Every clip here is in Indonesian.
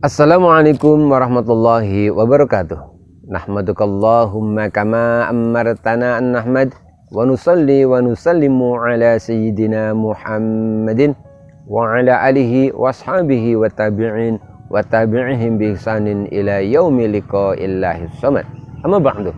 Assalamualaikum warahmatullahi wabarakatuh. Nahmadukallahumma kama amartana an nahmad wa nusalli wa nusallimu ala sayyidina Muhammadin wa ala alihi wa ashabihi wa tabi'in wa tabi'ihim bi ihsanin ila yaumi liqa'illahi samad. Amma ba'du.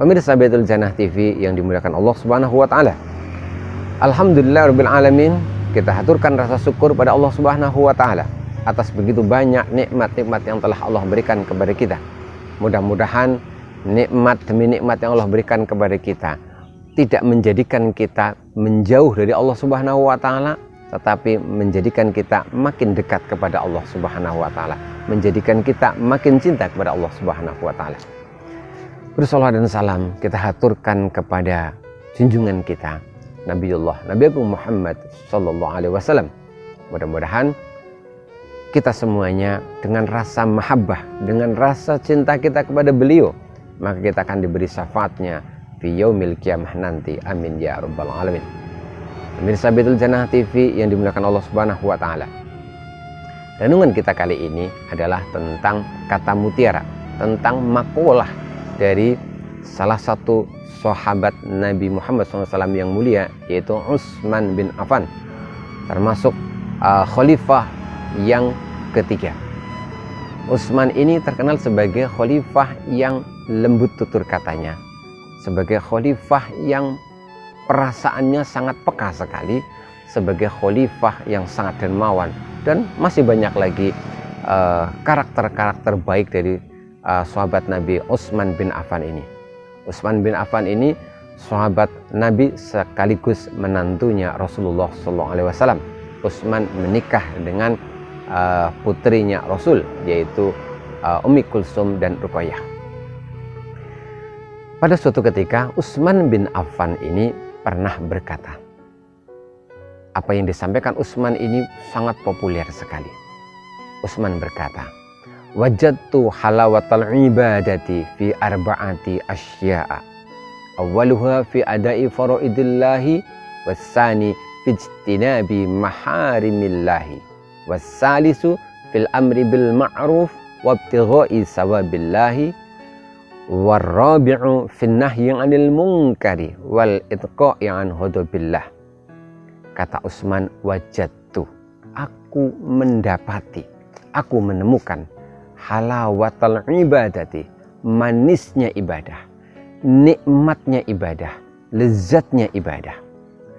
Pemirsa Baitul Jannah TV yang dimuliakan Allah Subhanahu wa taala. Alhamdulillah rabbil alamin, kita haturkan rasa syukur pada Allah Subhanahu wa taala atas begitu banyak nikmat-nikmat yang telah Allah berikan kepada kita. Mudah-mudahan nikmat demi nikmat yang Allah berikan kepada kita tidak menjadikan kita menjauh dari Allah Subhanahu wa taala, tetapi menjadikan kita makin dekat kepada Allah Subhanahu wa taala, menjadikan kita makin cinta kepada Allah Subhanahu wa taala. Bersalawat dan salam kita haturkan kepada junjungan kita Nabi Agung Muhammad sallallahu alaihi wasallam. Mudah-mudahan kita semuanya dengan rasa mahabbah, dengan rasa cinta kita kepada beliau, maka kita akan diberi syafaatnya fi yaumil qiyamah nanti. Amin ya rabbal alamin. Pemirsa Baitul Jannah TV yang dimuliakan Allah Subhanahu wa taala. Renungan kita kali ini adalah tentang kata mutiara, tentang makalah dari salah satu sahabat Nabi Muhammad SAW yang mulia, yaitu Utsman bin Affan, termasuk khalifah yang ketiga. Utsman ini terkenal sebagai khalifah yang lembut tutur katanya, sebagai khalifah yang perasaannya sangat peka sekali, sebagai khalifah yang sangat dermawan, dan masih banyak lagi karakter-karakter baik dari sahabat Nabi Utsman bin Affan ini. Utsman bin Affan ini sahabat Nabi sekaligus menantunya Rasulullah SAW. Utsman menikah dengan putrinya Rasul, yaitu Ummi Kulsum dan Ruqayyah. Pada suatu ketika Utsman bin Affan ini pernah berkata, apa yang disampaikan Utsman ini sangat populer sekali. Utsman berkata, wajadtu halawatal ibadati fi arba'ati asya'a, awwaluha fi adai faraidillahi, wassani fi ijtinabi maharimillahi, wassalisu fil amri bil ma'ruf wabtigha'i sawabillahi, warrabi'u fin nahyi 'anil munkari wal itqa'i an hudubillah. Kata Utsman, wajadtu, aku mendapati, aku menemukan halawatal ibadati, manisnya ibadah, nikmatnya ibadah, lezatnya ibadah,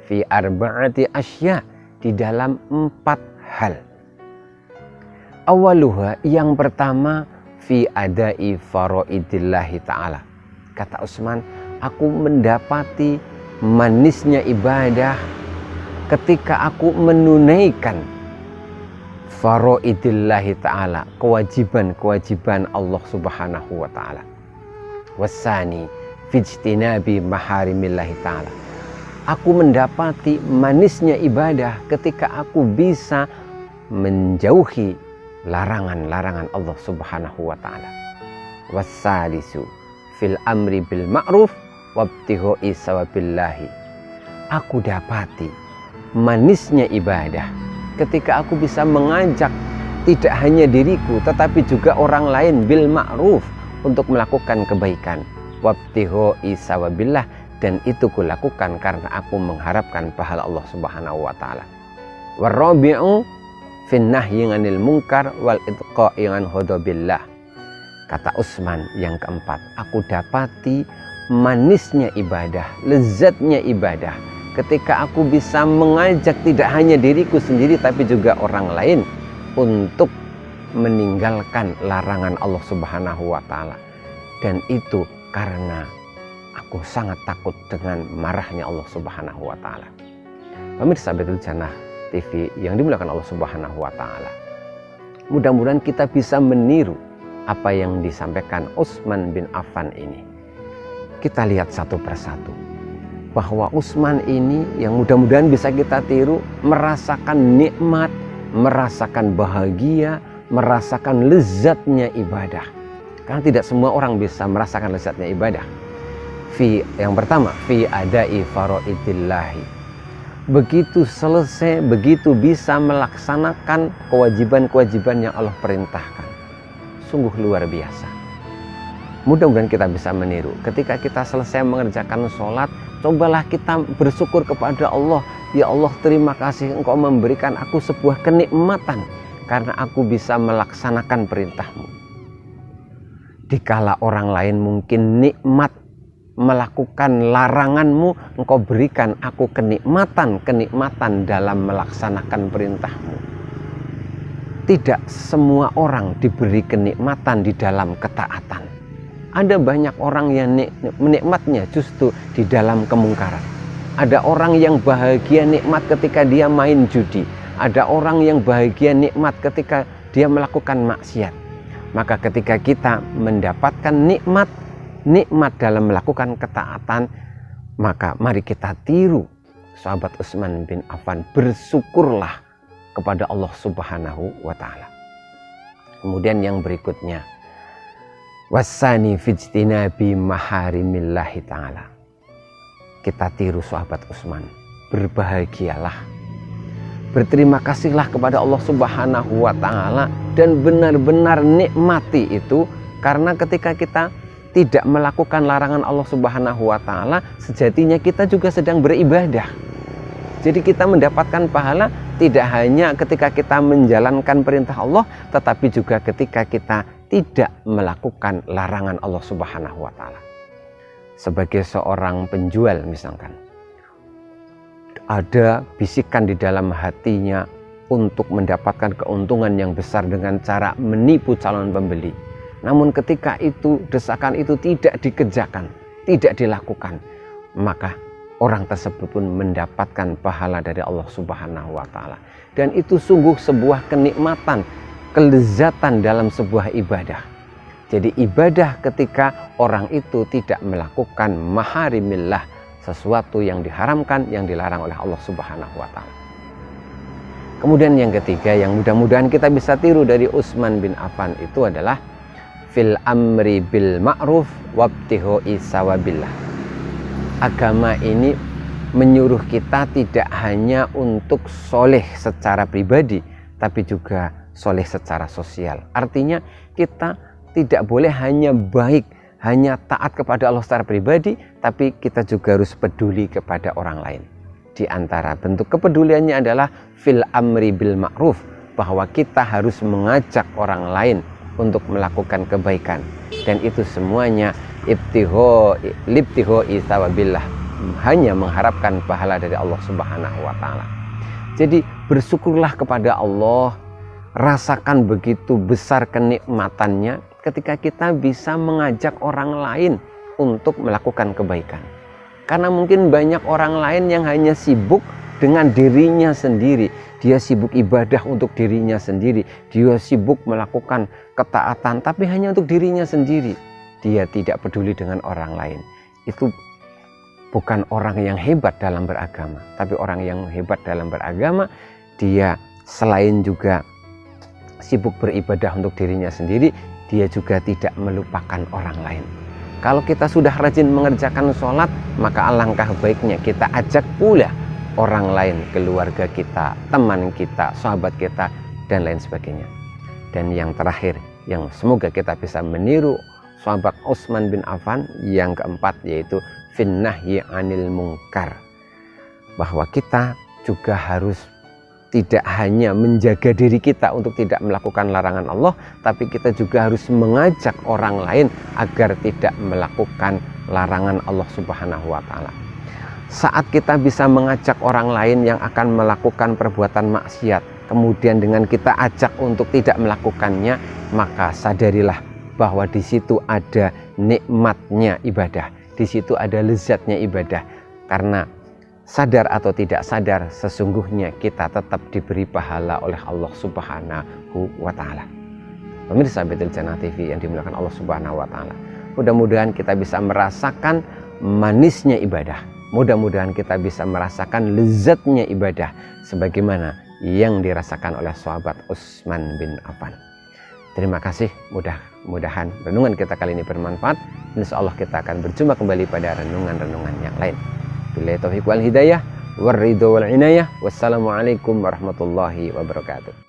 fi arba'ati asya, di dalam 4 hal. Awaluha, yang pertama, fi adai faraidillahi ta'ala. Kata Utsman, aku mendapati manisnya ibadah ketika aku menunaikan faraidillahi ta'ala, kewajiban-kewajiban Allah Subhanahu wa ta'ala. Wassani fijtinabi maharimillahi ta'ala, aku mendapati manisnya ibadah ketika aku bisa menjauhi larangan-larangan Allah Subhanahu wa ta'ala. Wassalisu fil amri bil ma'ruf wabtigha'i sawabillahi, aku dapati manisnya ibadah ketika aku bisa mengajak tidak hanya diriku tetapi juga orang lain bil ma'ruf, untuk melakukan kebaikan, wabtigha'i sawabillah, dan itu kulakukan karena aku mengharapkan pahala Allah Subhanahu wa ta'ala. Warrabi'u fin nahyi 'anil munkar wal itqa'i an hudubillah. Kata Utsman, yang keempat, aku dapati manisnya ibadah, lezatnya ibadah ketika aku bisa mengajak tidak hanya diriku sendiri tapi juga orang lain untuk meninggalkan larangan Allah Subhanahu wa ta'ala. Dan itu karena aku sangat takut dengan marahnya Allah Subhanahu wa ta'ala. Pemirsa Baitul Jannah TV yang dimuliakan Allah Subhanahu wa ta'ala, mudah-mudahan kita bisa meniru apa yang disampaikan Utsman bin Affan ini. Kita lihat satu persatu bahwa Utsman ini yang mudah-mudahan bisa kita tiru, merasakan nikmat, merasakan bahagia, merasakan lezatnya ibadah. Karena tidak semua orang bisa merasakan lezatnya ibadah. Yang pertama, fi adai faraidillahi, begitu selesai, begitu bisa melaksanakan kewajiban-kewajiban yang Allah perintahkan. Sungguh luar biasa. Mudah-mudahan kita bisa meniru. Ketika kita selesai mengerjakan sholat, cobalah kita bersyukur kepada Allah. Ya Allah, terima kasih Engkau memberikan aku sebuah kenikmatan karena aku bisa melaksanakan perintah-Mu. Dikala orang lain mungkin nikmat melakukan larangan-Mu, Engkau berikan aku kenikmatan dalam melaksanakan perintah-Mu. Tidak semua orang diberi kenikmatan di dalam ketaatan. Ada banyak orang yang menikmatnya justru di dalam kemungkaran. Ada orang yang bahagia nikmat ketika dia main judi. Ada orang yang bahagia nikmat ketika dia melakukan maksiat. Maka ketika kita mendapatkan nikmat dalam melakukan ketaatan, maka mari kita tiru sahabat Utsman bin Affan. Bersyukurlah kepada Allah Subhanahu wa ta'ala. Kemudian yang berikutnya, wasani fijtinabi maharimillahi ta'ala. Kita tiru sahabat Utsman. Berbahagialah, berterima kasihlah kepada Allah Subhanahu wa ta'ala dan benar-benar nikmati itu, karena ketika kita tidak melakukan larangan Allah Subhanahu wa ta'ala, sejatinya kita juga sedang beribadah. Jadi kita mendapatkan pahala tidak hanya ketika kita menjalankan perintah Allah, tetapi juga ketika kita tidak melakukan larangan Allah Subhanahu wa ta'ala. Sebagai seorang penjual misalkan, ada bisikan di dalam hatinya untuk mendapatkan keuntungan yang besar dengan cara menipu calon pembeli. Namun ketika itu desakan itu tidak dikerjakan, tidak dilakukan, maka orang tersebut pun mendapatkan pahala dari Allah Subhanahu wa ta'ala. Dan itu sungguh sebuah kenikmatan, kelezatan dalam sebuah ibadah. Jadi ibadah ketika orang itu tidak melakukan maharimillah, sesuatu yang diharamkan, yang dilarang oleh Allah Subhanahu wa ta'ala. Kemudian yang ketiga, yang mudah-mudahan kita bisa tiru dari Utsman bin Affan itu adalah fil amri bil ma'ruf wabtighoi sawabillah. Agama ini menyuruh kita tidak hanya untuk soleh secara pribadi, tapi juga soleh secara sosial. Artinya kita tidak boleh hanya baik, hanya taat kepada Allah secara pribadi, tapi kita juga harus peduli kepada orang lain. Di antara bentuk kepeduliannya adalah fil amri bil ma'ruf, bahwa kita harus mengajak orang lain untuk melakukan kebaikan. Dan itu semuanya libtighoi sawabillah, hanya mengharapkan pahala dari Allah Subhanahu wa ta'ala. Jadi bersyukurlah kepada Allah, rasakan begitu besar kenikmatannya ketika kita bisa mengajak orang lain untuk melakukan kebaikan. Karena mungkin banyak orang lain yang hanya sibuk dengan dirinya sendiri. Dia sibuk ibadah untuk dirinya sendiri. Dia sibuk melakukan ketaatan tapi hanya untuk dirinya sendiri. Dia tidak peduli dengan orang lain. Itu bukan orang yang hebat dalam beragama. Tapi orang yang hebat dalam beragama, dia selain juga sibuk beribadah untuk dirinya sendiri, dia juga tidak melupakan orang lain. Kalau kita sudah rajin mengerjakan sholat, maka alangkah baiknya kita ajak pula orang lain, keluarga kita, teman kita, sahabat kita, dan lain sebagainya. Dan yang terakhir, yang semoga kita bisa meniru sahabat Utsman bin Affan, yang keempat, yaitu finnahyi anil mungkar. Bahwa kita juga harus tidak hanya menjaga diri kita untuk tidak melakukan larangan Allah, tapi kita juga harus mengajak orang lain agar tidak melakukan larangan Allah Subhanahu wa ta'ala. Saat kita bisa mengajak orang lain yang akan melakukan perbuatan maksiat, kemudian dengan kita ajak untuk tidak melakukannya, maka sadarilah bahwa di situ ada nikmatnya ibadah, di situ ada lezatnya ibadah. Karena sadar atau tidak sadar, sesungguhnya kita tetap diberi pahala oleh Allah Subhanahu wa ta'ala. Pemirsa Baitul Jannah TV yang dimuliakan Allah Subhanahu wa ta'ala, mudah-mudahan kita bisa merasakan manisnya ibadah. Mudah-mudahan kita bisa merasakan lezatnya ibadah sebagaimana yang dirasakan oleh sahabat Utsman bin Affan. Terima kasih, mudah-mudahan renungan kita kali ini bermanfaat. Insya Allah kita akan berjumpa kembali pada renungan-renungan yang lain. Billahi taufiq wal hidayah. warridho wal inayah. Wassalamualaikum warahmatullahi wabarakatuh.